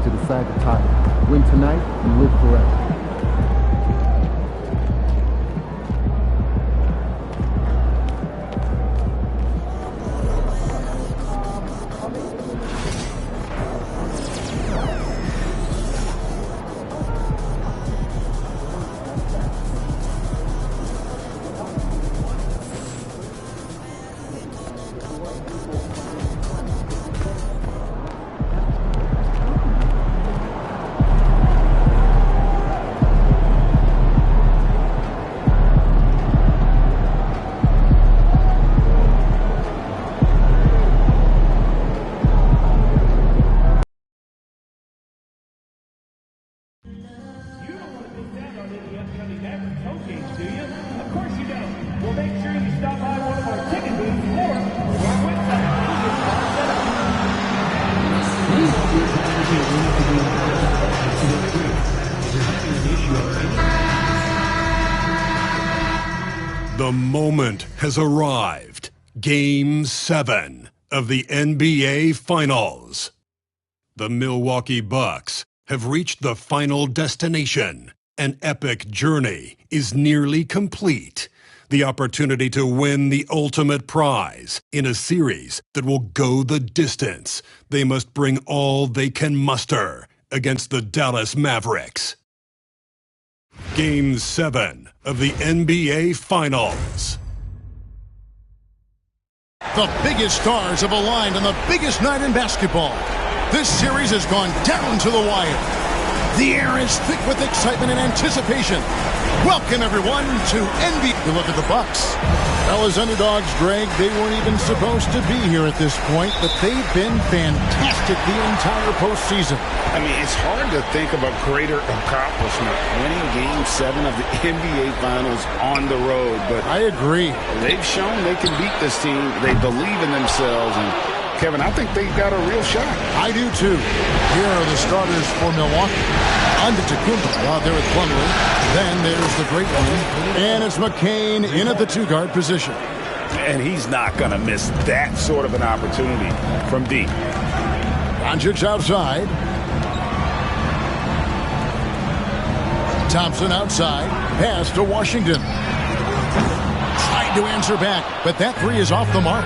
to decide the title. Win tonight and live forever. The moment has arrived. Game 7 of the NBA Finals. The Milwaukee Bucks have reached the final destination. An epic journey is nearly complete. The opportunity to win the ultimate prize in a series that will go the distance. They must bring all they can muster against the Dallas Mavericks. Game 7 of the NBA Finals. The biggest stars have aligned on the biggest night in basketball. This series has gone down to the wire. The air is thick with excitement and anticipation. Welcome, everyone, to NBA. You look at the Bucks. Well, as underdogs, Greg, they weren't even supposed to be here at this point, but they've been fantastic the entire postseason. I mean, it's hard to think of a greater accomplishment, winning Game 7 of the NBA Finals on the road. But I agree. They've shown they can beat this team. They believe in themselves. And, Kevin, I think they've got a real shot. I do, too. Here are the starters for Milwaukee. Nba2k25 out there with Plumlee. Then there's the great one. And it's McCain in at the two-guard position. And he's not going to miss that sort of an opportunity from deep. Doncic outside. Thompson outside. Pass to Washington. Tried to answer back, but that three is off the mark.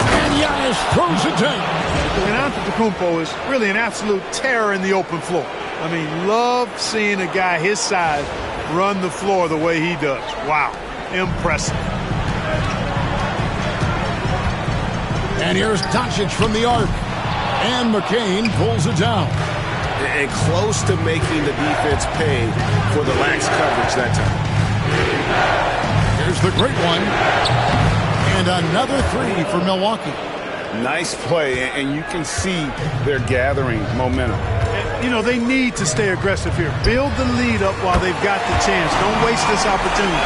And Giannis throws it down. And Antetokounmpo is really an absolute terror in the open floor. I mean, love seeing a guy his size run the floor the way he does. Wow, impressive. And here's Doncic from the arc. And McCain pulls it down. And close to making the defense pay for the lax coverage that time. Here's the great one. And another three for Milwaukee. Nice play, and you can see they're gathering momentum. You know, they need to stay aggressive here. Build the lead up while they've got the chance. Don't waste this opportunity.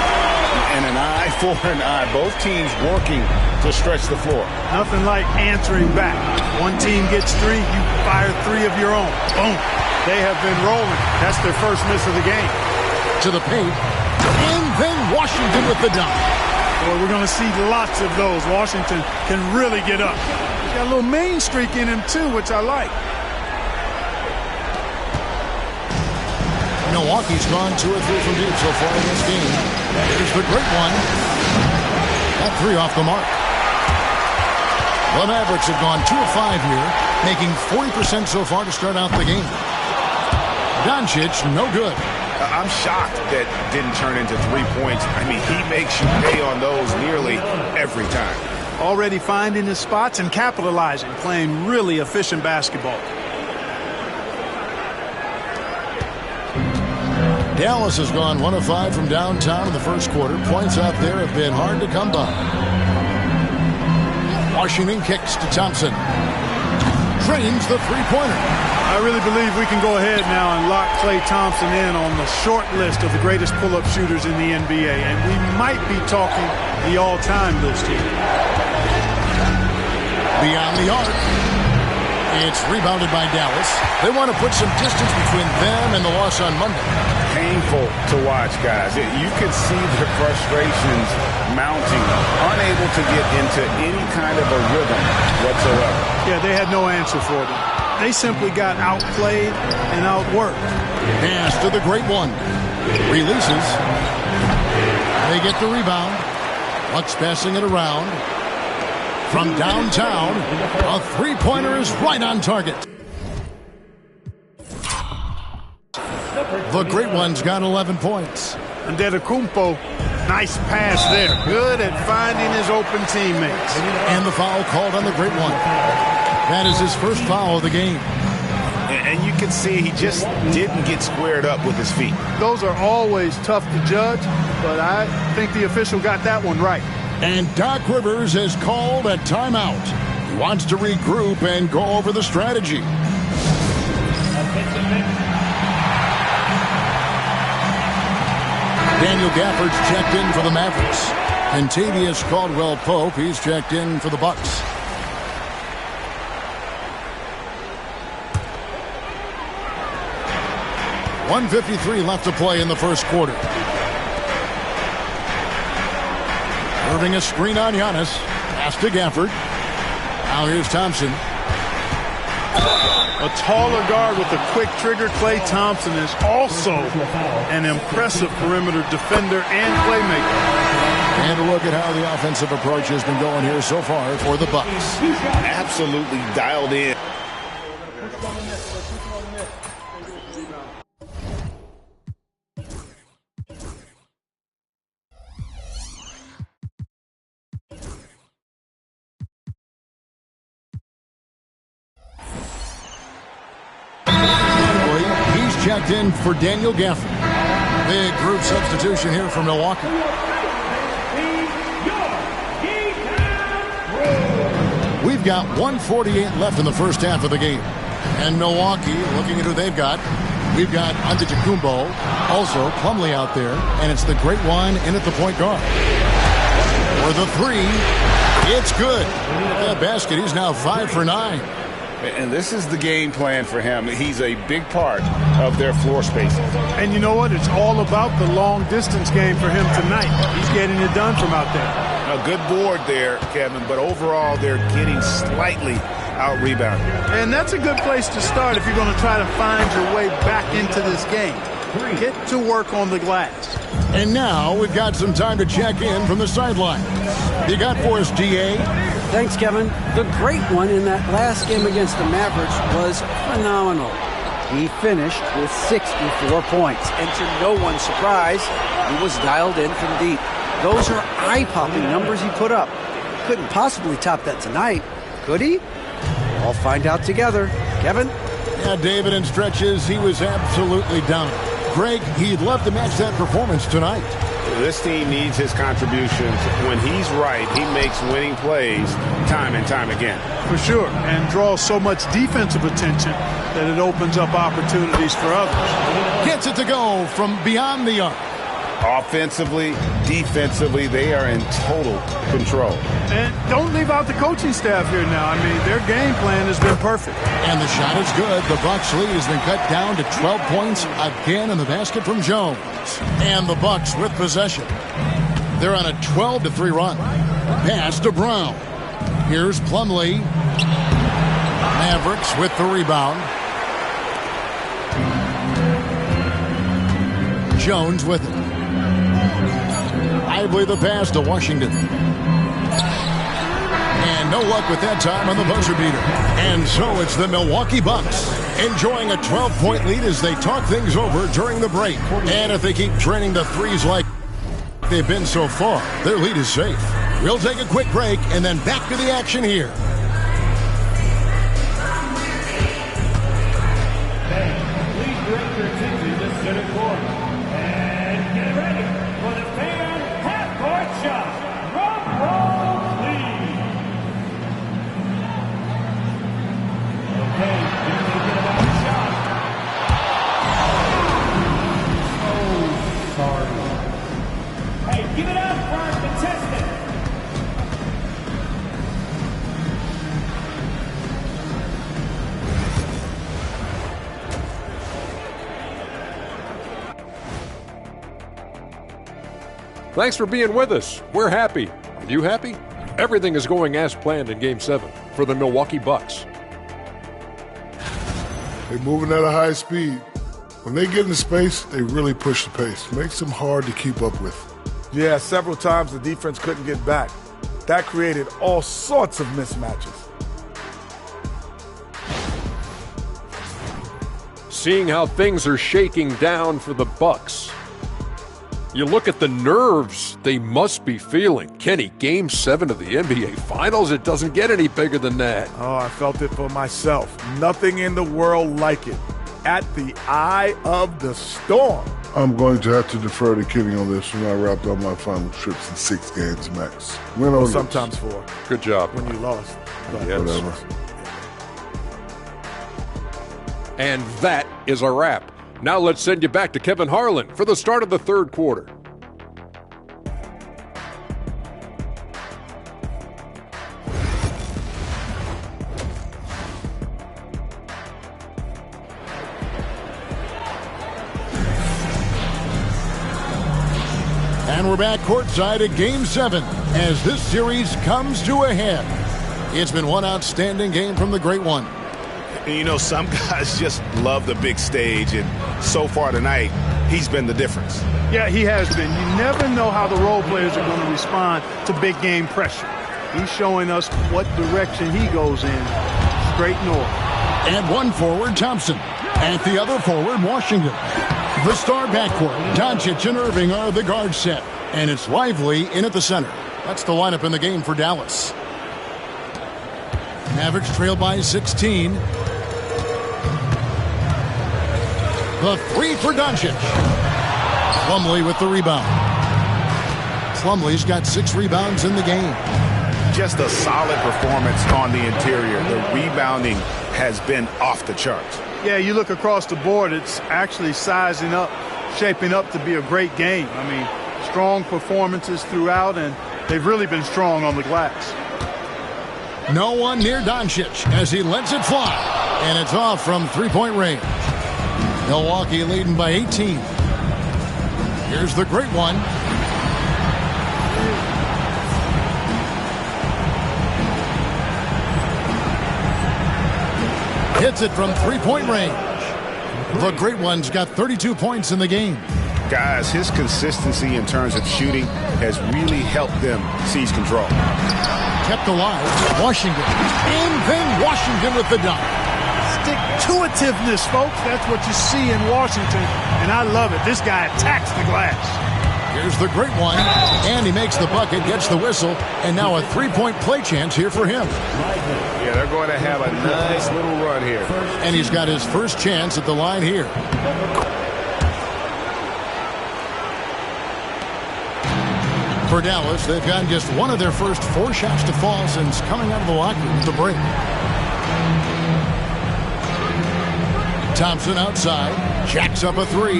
And an eye for an eye. Both teams working to stretch the floor. Nothing like answering back. One team gets three, you fire three of your own. Boom. They have been rolling. That's their first miss of the game. To the paint. And then Washington with the dunk. Boy, we're going to see lots of those. Washington can really get up. He's got a little main streak in him, too, which I like. Milwaukee's gone 2 or 3 from deep so far in this game. Here's the great one. That three off the mark. The Mavericks have gone 2 of 5 here, making 40% so far to start out the game. Doncic, no good. I'm shocked that didn't turn into 3 points. I mean, he makes you pay on those nearly every time. Already finding his spots and capitalizing, playing really efficient basketball. Dallas has gone 1 of 5 from downtown in the first quarter. Points out there have been hard to come by. Washington kicks to Thompson. Drains the three-pointer. I really believe we can go ahead now and lock Klay Thompson in on the short list of the greatest pull-up shooters in the NBA. And we might be talking the all-time list here. Beyond the arc. It's rebounded by Dallas. They want to put some distance between them and the loss on Monday. Painful to watch, guys. You can see the frustrations mounting, unable to get into any kind of a rhythm whatsoever. Yeah, they had no answer for them. They simply got outplayed and outworked. Pass to the great one. Releases. They get the rebound. Bucks passing it around. From downtown, a three-pointer is right on target. The great one's got 11 points. Nba2k25, nice pass there. Good at finding his open teammates. And the foul called on the great one. That is his first foul of the game. And you can see he just didn't get squared up with his feet. Those are always tough to judge, but I think the official got that one right. And Doc Rivers has called a timeout. He wants to regroup and go over the strategy. Daniel Gafford's checked in for the Mavericks. Kentavious Caldwell-Pope, he's checked in for the Bucks. .153 left to play in the first quarter. Serving a screen on Giannis. Pass to Gafford. Now here's Thompson. A taller guard with a quick trigger, Klay Thompson, is also an impressive perimeter defender and playmaker. And a look at how the offensive approach has been going here so far for the Bucks. Absolutely dialed in. He's checked in for Daniel Gafford. Big group substitution here for Milwaukee. We've got 1:48 left in the first half of the game. And Milwaukee, looking at who they've got, we've got Antetokounmpo, also Plumlee out there, and it's the great one in at the point guard. For the three, it's good. That basket, he's now 5 for 9. And this is the game plan for him. He's a big part of their floor spacing. And you know what? It's all about the long-distance game for him tonight. He's getting it done from out there. A good board there, Kevin, but overall they're getting slightly out-rebounded. And that's a good place to start if you're going to try to find your way back into this game. Get to work on the glass. And now we've got some time to check in from the sideline. You got for us, DA? Thanks, Kevin. The great one in that last game against the Mavericks was phenomenal. He finished with 64 points, and to no one's surprise, he was dialed in from deep. Those are eye-popping numbers he put up. Couldn't possibly top that tonight, could he? I'll find out together. Kevin? Yeah, David, in stretches, he was absolutely dominant. Greg, he'd love to match that performance tonight. This team needs his contributions. When he's right, he makes winning plays time and time again. For sure, and draws so much defensive attention that it opens up opportunities for others. Gets it to go from beyond the arc. Offensively, defensively, they are in total control. And don't leave out the coaching staff here now. I mean, their game plan has been perfect. And the shot is good. The Bucks lead has been cut down to 12 points again in the basket from Jones. And the Bucks with possession. They're on a 12-3 run. Pass to Brown. Here's Plumlee. Mavericks with the rebound. Jones with it. Lively the pass to Washington. And no luck with that time on the buzzer beater. And so it's the Milwaukee Bucks enjoying a 12-point lead as they talk things over during the break. And if they keep draining the threes like they've been so far, their lead is safe. We'll take a quick break and then back to the action here. Please direct your attention to center court. And get ready for the fan half-court shot. Drum roll, please. Okay, here they get another shot. Oh, sorry. Hey, give it up for our contestant. Thanks for being with us. We're happy. Are you happy? Everything is going as planned in Game 7 for the Milwaukee Bucks. They're moving at a high speed. When they get into space, they really push the pace. Makes them hard to keep up with. Yeah, several times the defense couldn't get back. That created all sorts of mismatches. Seeing how things are shaking down for the Bucks. You look at the nerves they must be feeling. Kenny, Game 7 of the NBA Finals, it doesn't get any bigger than that. Oh, I felt it for myself. Nothing in the world like it. At the eye of the storm. I'm going to have to defer to Kenny on this when I wrapped up my final trips in 6 games max. Win or sometimes 4. Good job. When you lost. Yes. Whatever. And that is a wrap. Now let's send you back to Kevin Harlan for the start of the third quarter. And we're back courtside at Game 7 as this series comes to a head. It's been one outstanding game from the Great One. And you know, some guys just love the big stage, and so far tonight, he's been the difference. Yeah, he has been. You never know how the role players are going to respond to big game pressure. He's showing us what direction he goes in, straight north. And one forward, Thompson. At the other forward, Washington. The star backcourt, Doncic and Irving are the guard set. And it's Lively in at the center. That's the lineup in the game for Dallas. Mavericks trail by 16. The three for Doncic. Plumlee with the rebound. Plumlee's got 6 rebounds in the game. Just a solid performance on the interior. The rebounding has been off the charts. Yeah, you look across the board, it's actually sizing up, shaping up to be a great game. I mean, strong performances throughout, and they've really been strong on the glass. No one near Doncic as he lets it fly. And it's off from three-point range. Milwaukee leading by 18. Here's the great one. Hits it from three-point range. The great one's got 32 points in the game. Guys, his consistency in terms of shooting has really helped them seize control. Kept alive. Washington. And then Washington with the dunk. Stick-to-itiveness, folks. That's what you see in Washington, and I love it. This guy attacks the glass. Here's the great one. And he makes the bucket, gets the whistle, and now a three-point play chance here for him. Yeah, they're going to have a nice little run here. And he's got his first chance at the line here. For Dallas, they've gotten just one of their first 4 shots to fall since coming out of the locker room at the break. Thompson outside, jacks up a 3.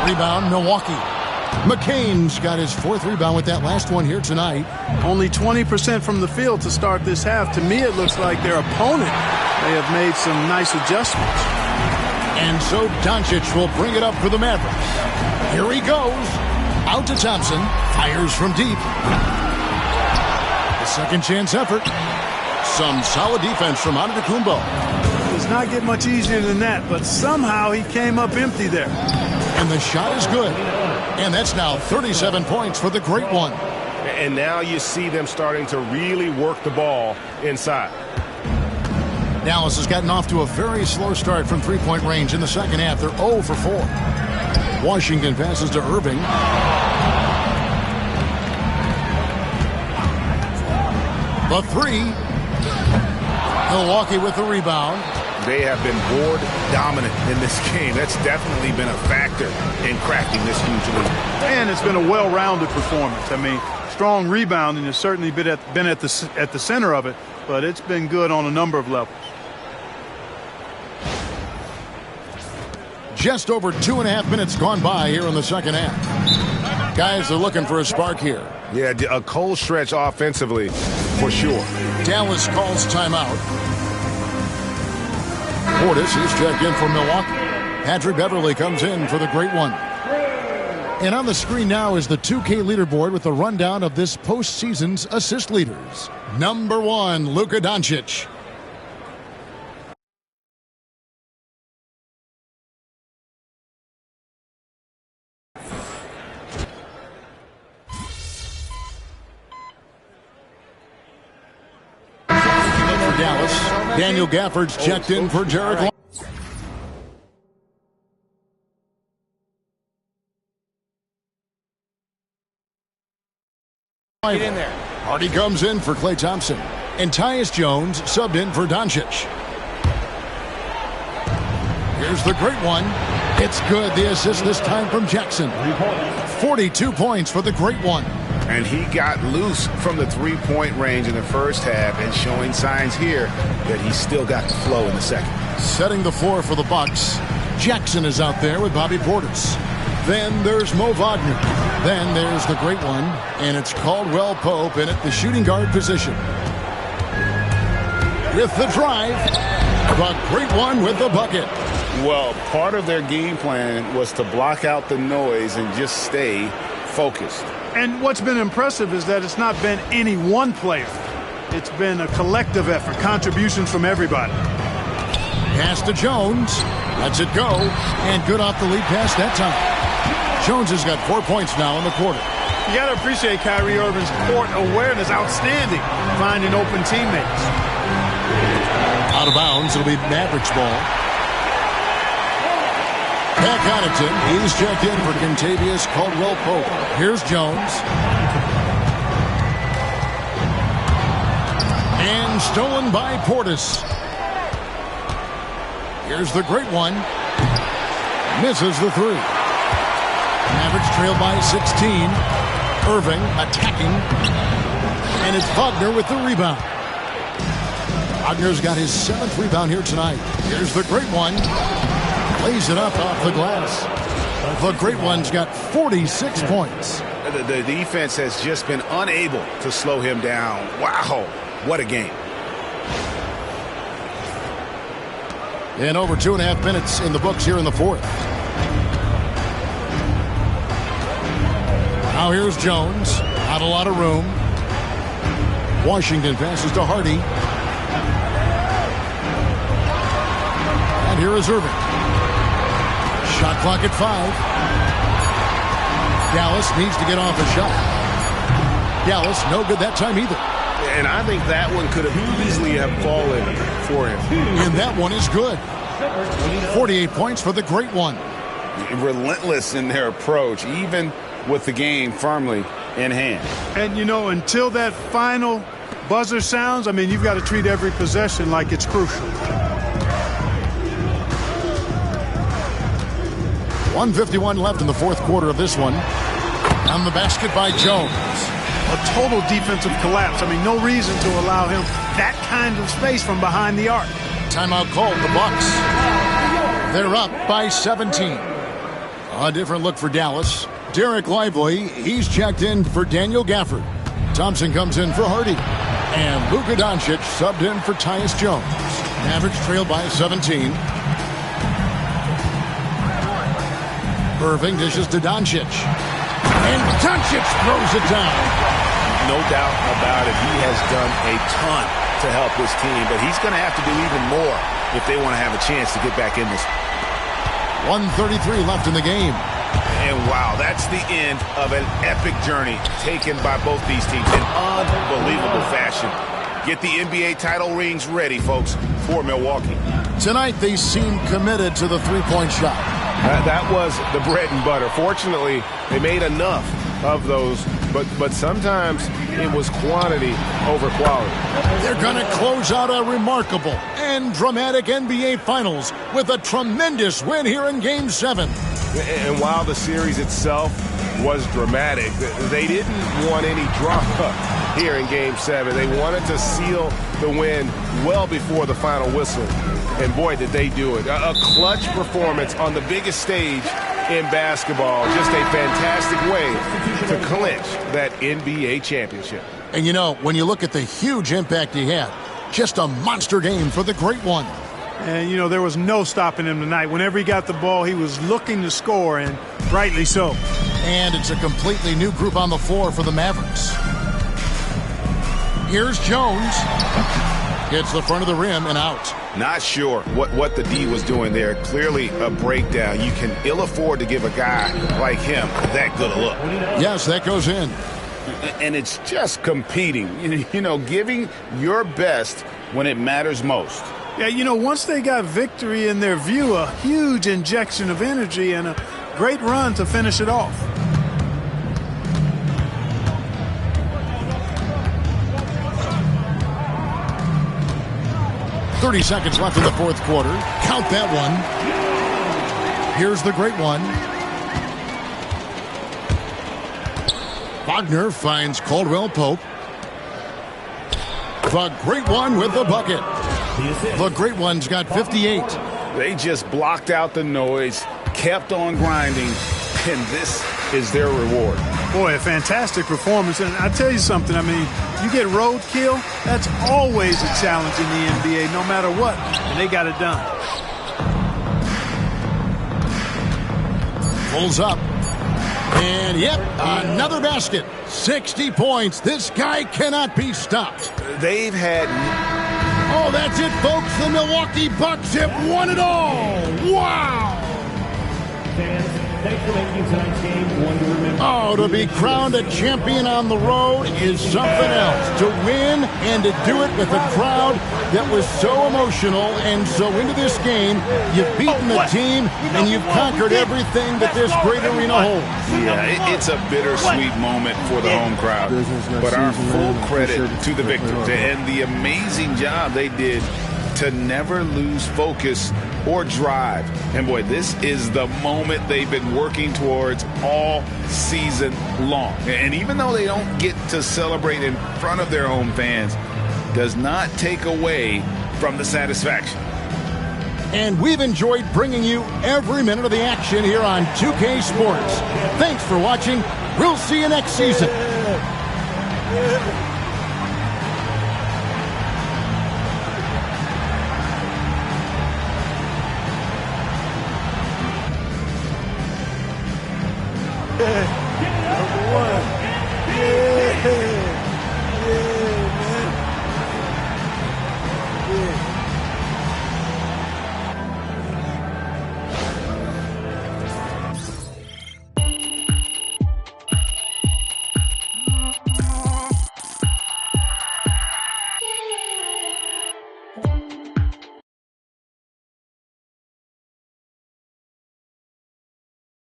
Rebound, Milwaukee. McCain's got his 4th rebound with that last one here tonight. Only 20% from the field to start this half. To me, it looks like their opponent may have made some nice adjustments. And so Doncic will bring it up for the Mavericks. Here he goes. Out to Thompson. Fires from deep. The second chance effort. Some solid defense from Antetokounmpo. Does not get much easier than that, but somehow he came up empty there. And the shot is good. And that's now 37 points for the great one. And now you see them starting to really work the ball inside. Dallas has gotten off to a very slow start from three-point range in the second half. They're 0 for 4. Washington passes to Irving. The 3. Milwaukee with the rebound. They have been board dominant in this game. That's definitely been a factor in cracking this huge lead. And it's been a well-rounded performance. I mean, strong rebounding has certainly been at the center of it, but it's been good on a number of levels. Just over 2.5 minutes gone by here in the second half. Guys are looking for a spark here. Yeah, a cold stretch offensively, for sure. Dallas calls timeout. Portis is checked in for Milwaukee. Patrick Beverly comes in for the great one. And on the screen now is the 2K leaderboard with a rundown of this postseason's assist leaders. Number 1, Luka Doncic. Daniel Gafford's checked in for Derek. Get in there. Hardy comes in for Klay Thompson. And Tyus Jones subbed in for Doncic. Here's the great one. It's good. The assist this time from Jackson. 42 points for the great one. And he got loose from the three-point range in the first half and showing signs here that he's still got the flow in the second. Setting the floor for the Bucks. Jackson is out there with Bobby Portis. Then there's Mo Wagner. Then there's the great one, and it's Caldwell Pope in at the shooting guard position. With the drive, the great one with the bucket. Well, part of their game plan was to block out the noise and just stay focused. And what's been impressive is that it's not been any one player. It's been a collective effort, contributions from everybody. Pass to Jones. Lets it go. And good off the lead pass that time. Jones has got 4 points now in the quarter. You got to appreciate Kyrie Irving's court awareness, outstanding, finding open teammates. Out of bounds, it'll be Mavericks ball. Pat Connaughton, he's checked in for Kentavious Caldwell-Pope. Here's Jones. And stolen by Portis. Here's the great one. Misses the three. Mavericks trail by 16. Irving attacking. And it's Wagner with the rebound. Wagner's got his 7th rebound here tonight. Here's the great one. Lays it up off the glass. The great one's got 46 points. The defense has just been unable to slow him down. Wow, what a game. And over 2.5 minutes in the books here in the fourth. Now here's Jones. Not a lot of room. Washington passes to Hardy. And here is Irving. Shot clock at 5. Dallas needs to get off a shot. Dallas, no good that time either. And I think that one could have easily have fallen for him. And that one is good. 48 points for the great one. Relentless in their approach, even with the game firmly in hand. And, you know, until that final buzzer sounds, I mean, you've got to treat every possession like it's crucial. 1:51 left in the fourth quarter of this one. On the basket by Jones. A total defensive collapse. I mean, no reason to allow him that kind of space from behind the arc. Timeout called the Bucks. They're up by 17. A different look for Dallas. Derek Lively, he's checked in for Daniel Gafford. Thompson comes in for Hardy. And Luka Doncic subbed in for Tyus Jones. Mavericks trail by 17. Irving dishes to Doncic. And Doncic throws it down. No doubt about it. He has done a ton to help this team, but he's going to have to do even more if they want to have a chance to get back in this. 1:33 left in the game. And wow, that's the end of an epic journey taken by both these teams in unbelievable fashion. Get the NBA title rings ready, folks, for Milwaukee. Tonight, they seem committed to the three-point shot. That was the bread and butter. Fortunately, they made enough of those, but sometimes it was quantity over quality. They're going to close out a remarkable and dramatic NBA Finals with a tremendous win here in Game 7. And while the series itself was dramatic, they didn't want any drama here in Game 7. They wanted to seal the win well before the final whistle. And boy, did they do it. A clutch performance on the biggest stage in basketball. Just a fantastic way to clinch that NBA championship. And you know, when you look at the huge impact he had, just a monster game for the great one. And, you know, there was no stopping him tonight. Whenever he got the ball, he was looking to score, and rightly so. And it's a completely new group on the floor for the Mavericks. Here's Jones. Hits the front of the rim and out. Not sure what the D was doing there. Clearly a breakdown. You can ill afford to give a guy like him that good a look. Yes, that goes in. And it's just competing. You know, giving your best when it matters most. Yeah, you know, once they got victory in their view, a huge injection of energy and a great run to finish it off. .30 seconds left in the fourth quarter. Count that one. Here's the great one. Wagner finds Caldwell Pope. The great one with the bucket. The great one's got 58. They just blocked out the noise, kept on grinding, and this is their reward. Boy, a fantastic performance. And I tell you something, I mean, you get roadkill, that's always a challenge in the NBA, no matter what. And they got it done. Pulls up. And, yep, another basket. 60 points. This guy cannot be stopped. They've had... Oh, that's it, folks. The Milwaukee Bucks have won it all. Wow. Fans, thanks for making tonight's game one to remember. Oh, to be crowned a champion on the road is something else. To win and to do it with a crowd that was so emotional and so into this game, you've beaten the team and you've conquered everything that this great arena holds. Yeah, it's a bittersweet moment for the home crowd. But our full credit to the victors and the amazing job they did to never lose focus or drive. And boy, this is the moment they've been working towards all season long. And even though they don't get to celebrate in front of their home fans, does not take away from the satisfaction. And we've enjoyed bringing you every minute of the action here on 2K Sports. Thanks for watching. We'll see you next season.